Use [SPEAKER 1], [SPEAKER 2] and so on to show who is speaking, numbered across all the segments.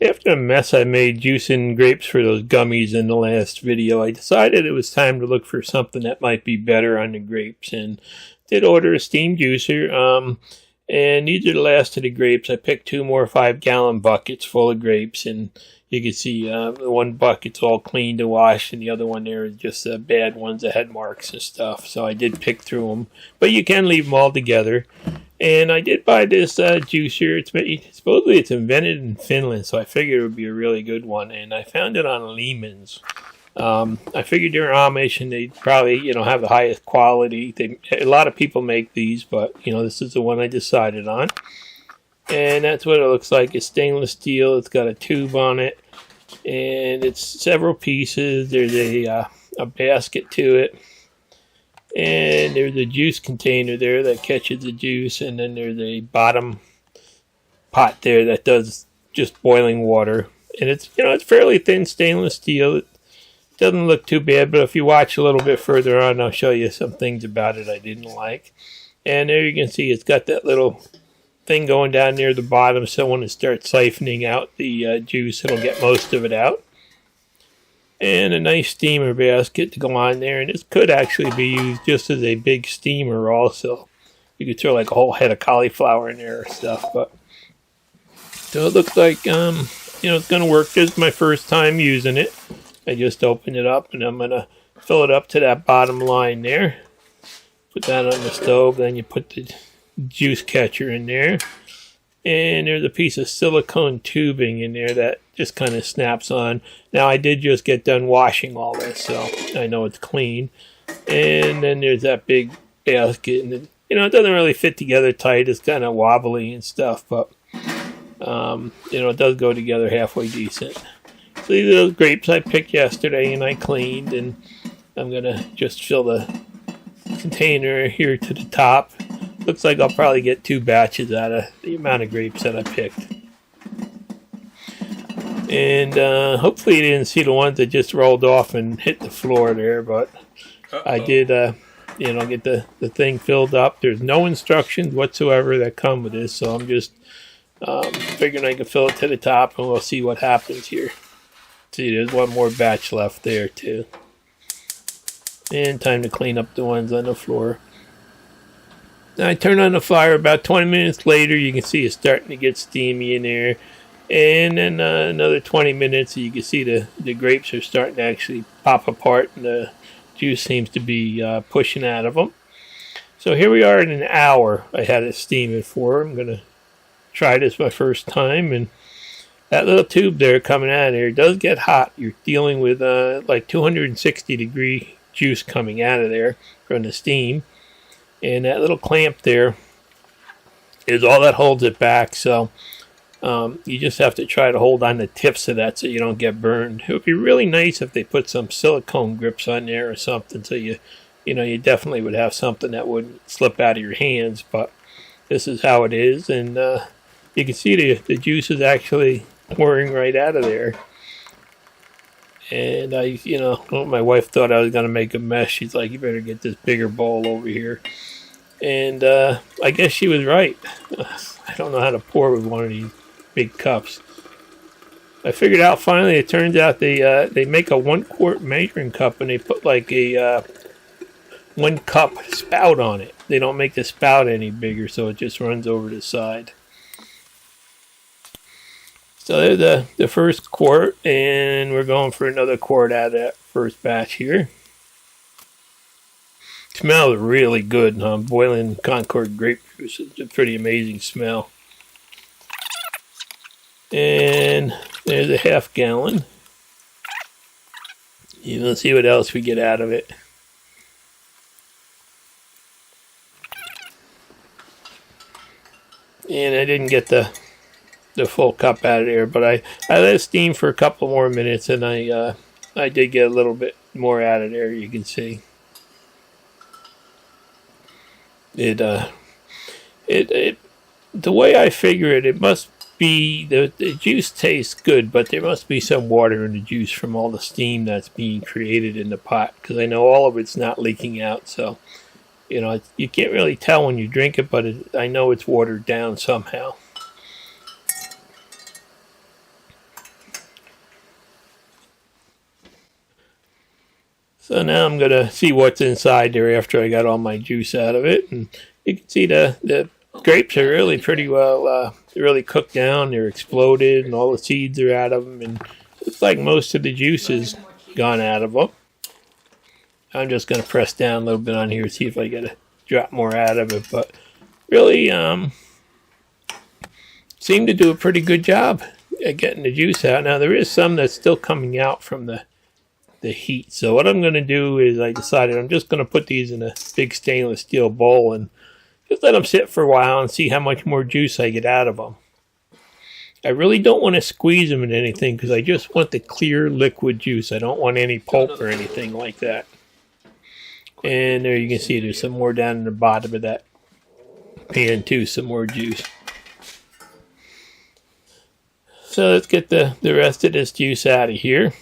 [SPEAKER 1] After the mess I made juicing grapes for those gummies in the last video, I decided it was time to look for something that might be better on the grapes, and did order a steam juicer. And these are the last of the grapes. I picked 2 more 5-gallon buckets full of grapes, and you can see the one bucket's all cleaned and washed, and the other one there is just bad ones that had marks and stuff. So I did pick through them, but you can leave them all together. And I did buy this juicer. Supposedly it's invented in Finland, so I figured it would be a really good one. And I found it on Lehmans. I figured they're Amish and they probably, have the highest quality. A lot of people make these, but, this is the one I decided on. And that's what it looks like. It's stainless steel. It's got a tube on it. And it's several pieces. There's a basket to it. And there's a juice container there that catches the juice. And then there's a bottom pot there that does just boiling water. And it's, it's fairly thin stainless steel. It doesn't look too bad, but if you watch a little bit further on, I'll show you some things about it I didn't like. And there you can see it's got that little thing going down near the bottom, so when it starts siphoning out the juice, it'll get most of it out. And a nice steamer basket to go on there, and this could actually be used just as a big steamer also. You could throw like a whole head of cauliflower in there or stuff. But so it looks like it's going to work. This is my first time using it. I just opened it up, and I'm going to fill it up to that bottom line there. Put that on the stove, then you put the juice catcher in there. And there's a piece of silicone tubing in there that just kind of snaps on. Now, I did just get done washing all this, so I know it's clean. And then there's that big basket, and it doesn't really fit together tight. It's kind of wobbly and stuff, but it does go together halfway decent. So these are those grapes I picked yesterday and I cleaned, and I'm going to just fill the container here to the top. Looks like I'll probably get 2 batches out of the amount of grapes that I picked. And hopefully you didn't see the ones that just rolled off and hit the floor there, but I did get the thing filled up. There's no instructions whatsoever that come with this, so I'm just figuring I can fill it to the top, and we'll see what happens here. See, there's one more batch left there too. And time to clean up the ones on the floor. Now I turn on the fire. About 20 minutes later, you can see it's starting to get steamy in there. And then another 20 minutes, you can see the grapes are starting to actually pop apart, and the juice seems to be pushing out of them. So here we are in an hour. I had it steaming for. I'm going to try this my first time, and that little tube there coming out of there does get hot. You're dealing with like 260 degree juice coming out of there from the steam. And that little clamp there is all that holds it back. So you just have to try to hold on the tips of that so you don't get burned. It would be really nice if they put some silicone grips on there or something, so you definitely would have something that wouldn't slip out of your hands. But this is how it is, and you can see the juice is actually pouring right out of there. And my wife thought I was going to make a mess. She's like, you better get this bigger bowl over here. And I guess she was right. I don't know how to pour with one of these big cups. I figured out finally, it turns out they make a 1-quart measuring cup, and they put like a 1 cup spout on it. They don't make the spout any bigger, so it just runs over the side. So there's the first quart, and we're going for another quart out of that first batch here. It smells really good. Boiling Concord grape juice. It's a pretty amazing smell. And there's a 1/2 gallon. Let's see what else we get out of it. And I didn't get the full cup out of there, but I let it steam for a couple more minutes, and I did get a little bit more out of there. You can see it. The way I figure it must be the juice tastes good, but there must be some water in the juice from all the steam that's being created in the pot, because I know all of it's not leaking out. So you can't really tell when you drink it, but I know it's watered down somehow. So now I'm going to see what's inside there after I got all my juice out of it. And you can see the grapes are really pretty well, really cooked down. They're exploded and all the seeds are out of them. And it looks like most of the juice is gone out of them. I'm just going to press down a little bit on here, see if I get a drop more out of it. But really seem to do a pretty good job at getting the juice out. Now there is some that's still coming out from the heat. So what I'm going to do is I decided I'm just going to put these in a big stainless steel bowl and just let them sit for a while and see how much more juice I get out of them. I really don't want to squeeze them in anything because I just want the clear liquid juice. I don't want any pulp or anything like that. And there you can see there's some more down in the bottom of that pan too, some more juice. So let's get the rest of this juice out of here.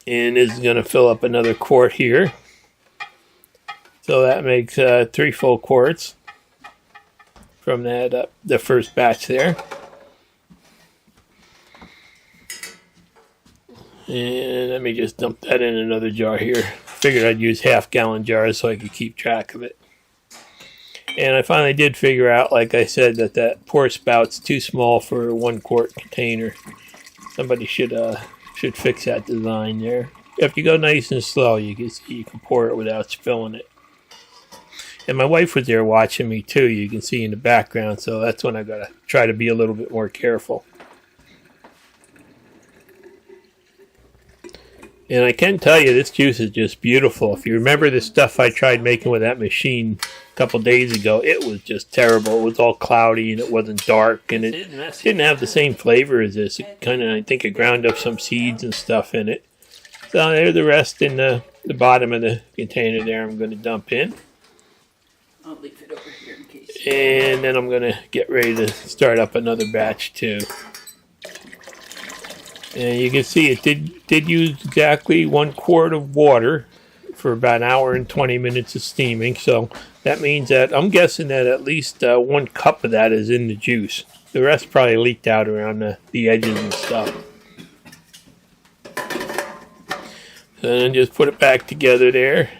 [SPEAKER 1] And this is going to fill up another quart here. So that makes 3 full quarts from that the first batch there. And let me just dump that in another jar here. Figured I'd use half-gallon jars so I could keep track of it. And I finally did figure out, like I said, that pour spout's too small for a 1 quart container. Somebody should fix that design there. If you go nice and slow, you can pour it without spilling it. And my wife was there watching me too, you can see in the background, so that's when I gotta try to be a little bit more careful. And I can tell you, this juice is just beautiful. If you remember the stuff I tried making with that machine a couple days ago, it was just terrible. It was all cloudy and it wasn't dark, and it didn't have the same flavor as this. It kind of, I think it ground up some seeds and stuff in it. So there's the rest in the bottom of the container there I'm going to dump in.
[SPEAKER 2] I'll leave it over here in case.
[SPEAKER 1] And then I'm going to get ready to start up another batch too. And you can see it did use exactly 1 quart of water for about an hour and 20 minutes of steaming. So that means that I'm guessing that at least 1 cup of that is in the juice. The rest probably leaked out around the edges and stuff. So then just put it back together there.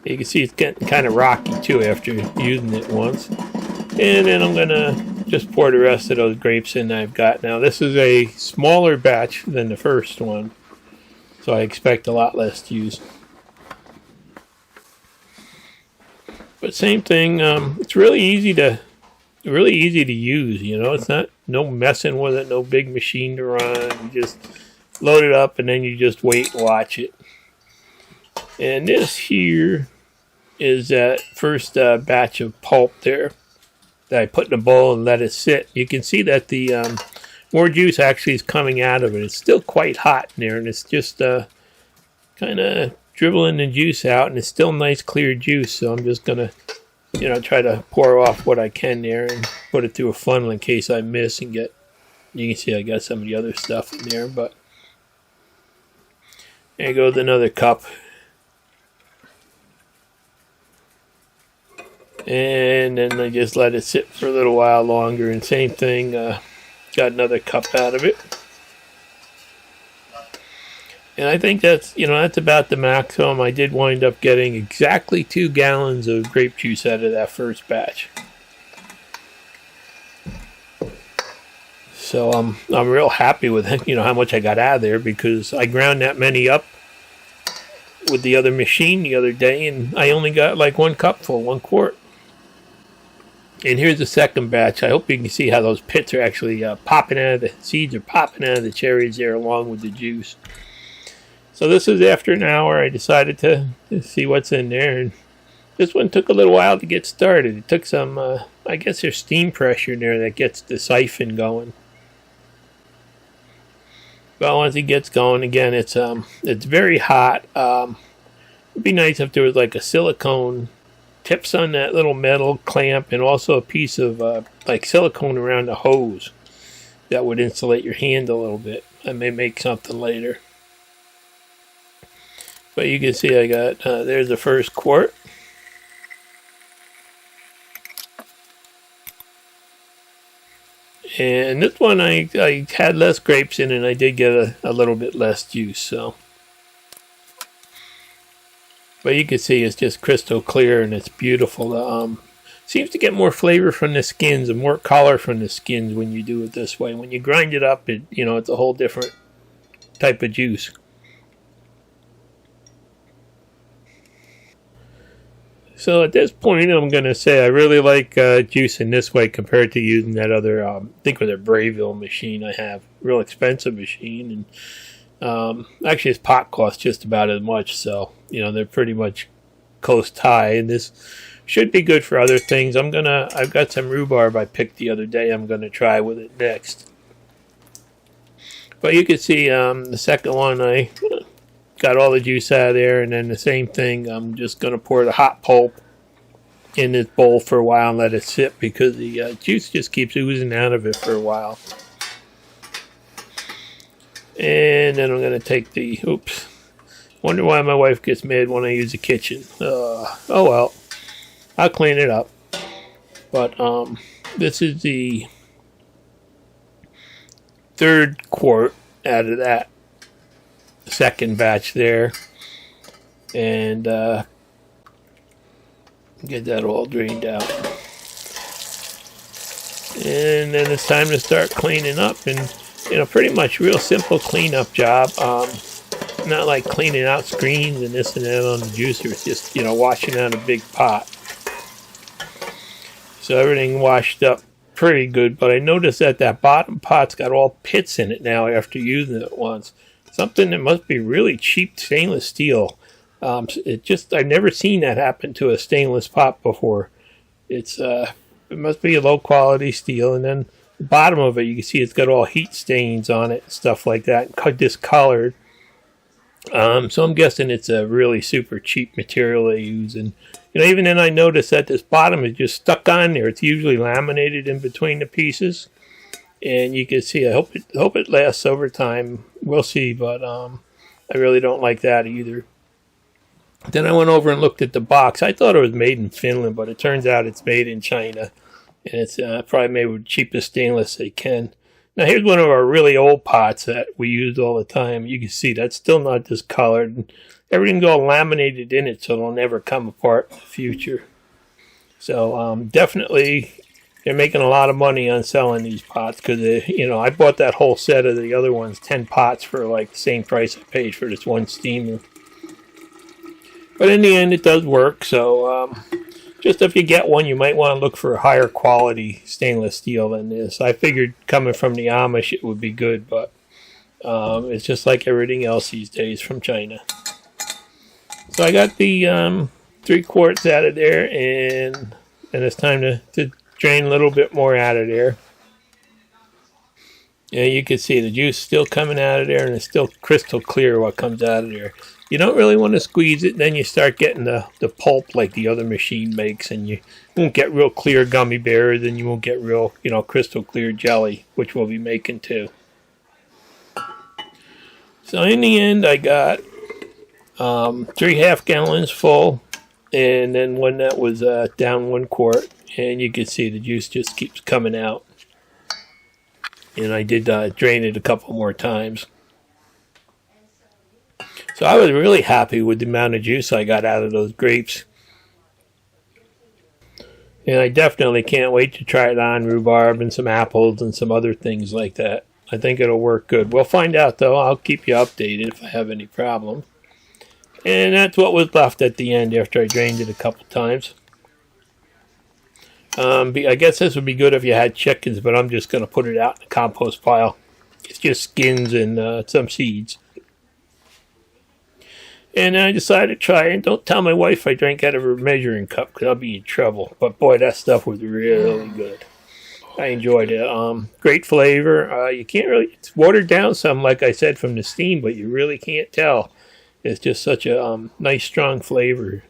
[SPEAKER 1] You can see it's getting kind of rocky too after using it once. And then I'm going to just pour the rest of those grapes in I've got. Now this is a smaller batch than the first one, so I expect a lot less juice. But same thing, it's really easy to use, you know. It's no messing with it, no big machine to run. You just load it up and then you just wait and watch it. And this here is that first batch of pulp there that I put in a bowl and let it sit. You can see that the more juice actually is coming out of it. It's still quite hot in there, and it's just kind of dribbling the juice out, and it's still nice clear juice. So I'm just gonna, try to pour off what I can there and put it through a funnel in case I miss and get. You can see I got some of the other stuff in there, but there goes another cup. And then I just let it sit for a little while longer, and same thing, got another cup out of it. And I think that's about the maximum. I did wind up getting exactly 2 gallons of grape juice out of that first batch. So I'm real happy with how much I got out of there, because I ground that many up with the other machine the other day, and I only got like 1 cup full, 1 quart. And here's the second batch. I hope you can see how those pits are actually popping out of the seeds, are popping out of the cherries there along with the juice. So this is after an hour. I decided to see what's in there. And this one took a little while to get started. It took some, I guess there's steam pressure in there that gets the siphon going. But once it gets going, again, it's very hot. It'd be nice if there was like a silicone tips on that little metal clamp, and also a piece of like silicone around the hose that would insulate your hand a little bit. I may make something later. But you can see I got, there's the first quart. And this one I had less grapes in, and I did get a little bit less juice. So But you can see it's just crystal clear and it's beautiful. Seems to get more flavor from the skins and more color from the skins when you do it this way. When you grind it up, it's a whole different type of juice. So at this point, I'm going to say I really like juicing this way compared to using that other, I think it was a Brayville machine I have. Real expensive machine. And actually, its pot costs just about as much. So, they're pretty much close tie. And this should be good for other things. I've got some rhubarb I picked the other day. I'm going to try with it next. But you can see the second one, I got all the juice out of there, and then the same thing, I'm just going to pour the hot pulp in this bowl for a while and let it sit because the juice just keeps oozing out of it for a while. And then I'm going to take the, oops, wonder why my wife gets mad when I use the kitchen. Oh well, I'll clean it up. But this is the third quart out of that second batch there, and get that all drained out, and then it's time to start cleaning up. And pretty much real simple cleanup job, not like cleaning out screens and this and that on the juicer. It's just washing out a big pot, so everything washed up pretty good. But I noticed that bottom pot's got all pits in it now after using it once. Something that must be really cheap stainless steel. I've never seen that happen to a stainless pot before. It must be a low quality steel. And then the bottom of it, you can see it's got all heat stains on it and stuff like that, discolored. So I'm guessing it's a really super cheap material they use. And even then, I noticed that this bottom is just stuck on there. It's usually laminated in between the pieces. And you can see, I hope it lasts over time. We'll see, but I really don't like that either. Then I went over and looked at the box. I thought it was made in Finland, but it turns out it's made in China. And it's probably made with the cheapest stainless they can. Now here's one of our really old pots that we used all the time. You can see that's still not discolored. And everything's all laminated in it, so it'll never come apart in the future. So definitely, they're making a lot of money on selling these pots because, I bought that whole set of the other ones, 10 pots, for like the same price I paid for this one steamer. But in the end, it does work. So just if you get one, you might want to look for a higher quality stainless steel than this. I figured coming from the Amish, it would be good, but it's just like everything else these days from China. So I got the 3 quarts out of there, and it's time to drain a little bit more out of there. Yeah, you can see the juice still coming out of there, and it's still crystal clear what comes out of there. You don't really want to squeeze it, then you start getting the pulp like the other machine makes, and you won't get real clear gummy bears, and you won't get real, crystal clear jelly, which we'll be making too. So in the end, I got 3 half gallons full, and then one that was down 1 quart. And you can see the juice just keeps coming out. And I did drain it a couple more times. So I was really happy with the amount of juice I got out of those grapes. And I definitely can't wait to try it on rhubarb and some apples and some other things like that. I think it'll work good. We'll find out, though. I'll keep you updated if I have any problem. And that's what was left at the end after I drained it a couple times. I guess this would be good if you had chickens, but I'm just going to put it out in the compost pile. It's just skins and some seeds. And I decided to try it. Don't tell my wife I drank out of her measuring cup because I'll be in trouble. But boy, that stuff was really good. I enjoyed it. Great flavor. You can't really, it's watered down some, like I said, from the steam, but you really can't tell. It's just such a nice, strong flavor.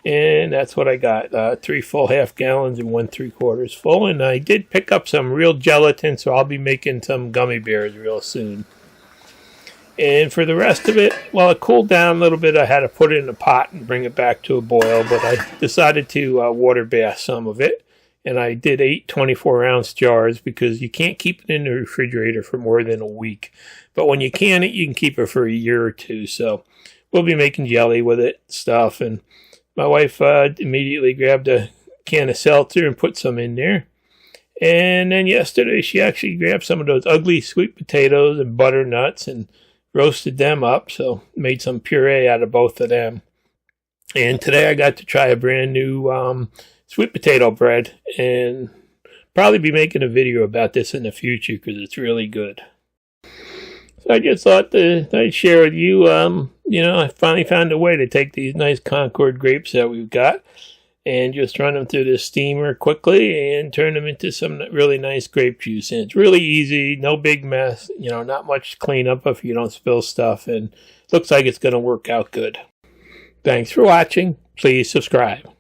[SPEAKER 1] And that's what I got. 3 full half gallons and 1 3/4 full. And I did pick up some real gelatin, so I'll be making some gummy bears real soon. And for the rest of it, well, it cooled down a little bit. I had to put it in a pot and bring it back to a boil, but I decided to water bath some of it. And I did 8 24-ounce jars because you can't keep it in the refrigerator for more than a week. But when you can it, you can keep it for a year or two. So we'll be making jelly with it stuff. And my wife immediately grabbed a can of seltzer and put some in there. And then yesterday she actually grabbed some of those ugly sweet potatoes and butternuts and roasted them up. So made some puree out of both of them. And today I got to try a brand new sweet potato bread, and probably be making a video about this in the future because it's really good. So I just thought I'd share with you, I finally found a way to take these nice Concord grapes that we've got and just run them through the steamer quickly and turn them into some really nice grape juice. And it's really easy, no big mess, not much cleanup if you don't spill stuff, and looks like it's going to work out good. Thanks for watching. Please subscribe.